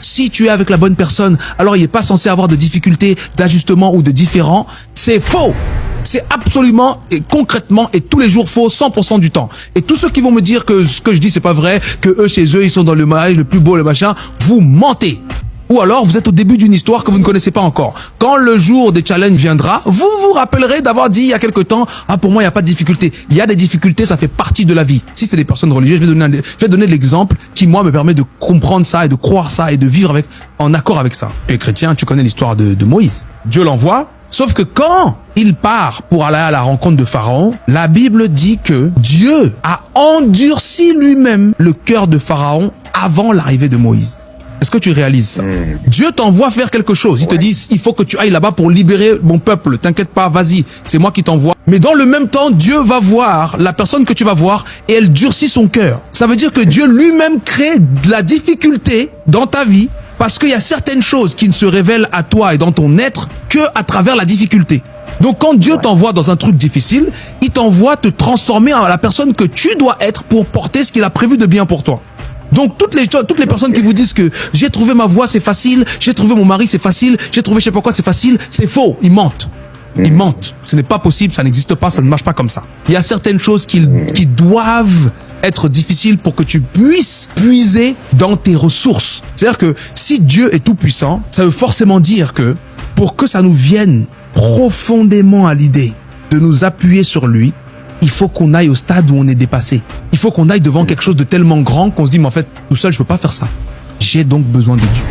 si tu es avec la bonne personne, alors il n'est pas censé avoir de difficultés, d'ajustement ou de différends. C'est faux. C'est absolument et concrètement et tous les jours faux 100% du temps. Et tous ceux qui vont me dire que ce que je dis c'est pas vrai, que eux chez eux ils sont dans le mariage le plus beau, le machin, vous mentez. Ou alors vous êtes au début d'une histoire que vous ne connaissez pas encore. Quand le jour des challenges viendra, vous vous rappellerez d'avoir dit il y a quelque temps, ah pour moi il n'y a pas de difficulté. Il y a des difficultés, ça fait partie de la vie. Si c'est des personnes religieuses, je vais donner l'exemple qui moi me permet de comprendre ça et de croire ça et de vivre en accord avec ça. Tu es chrétien, tu connais l'histoire de Moïse. Dieu l'envoie. Sauf que quand il part pour aller à la rencontre de Pharaon, la Bible dit que Dieu a endurci lui-même le cœur de Pharaon avant l'arrivée de Moïse. Est-ce que tu réalises ça? Dieu t'envoie faire quelque chose. Il te dit, il faut que tu ailles là-bas pour libérer mon peuple. T'inquiète pas, vas-y, c'est moi qui t'envoie. Mais dans le même temps, Dieu va voir la personne que tu vas voir et elle durcit son cœur. Ça veut dire que Dieu lui-même crée de la difficulté dans ta vie parce qu'il y a certaines choses qui ne se révèlent à toi et dans ton être que à travers la difficulté. Donc quand Dieu t'envoie dans un truc difficile, il t'envoie te transformer en la personne que tu dois être pour porter ce qu'il a prévu de bien pour toi. Donc toutes les personnes qui vous disent que j'ai trouvé ma voie, c'est facile, j'ai trouvé mon mari, c'est facile, j'ai trouvé je sais pas quoi, c'est facile, c'est faux, ils mentent. Ils mentent. Ce n'est pas possible, ça n'existe pas, ça ne marche pas comme ça. Il y a certaines choses qui doivent être difficiles pour que tu puisses puiser dans tes ressources. C'est-à-dire que si Dieu est tout puissant, ça veut forcément dire que pour que ça nous vienne profondément à l'idée de nous appuyer sur lui, il faut qu'on aille au stade où on est dépassé. Il faut qu'on aille devant quelque chose de tellement grand qu'on se dit, mais en fait, tout seul, je peux pas faire ça. J'ai donc besoin de Dieu.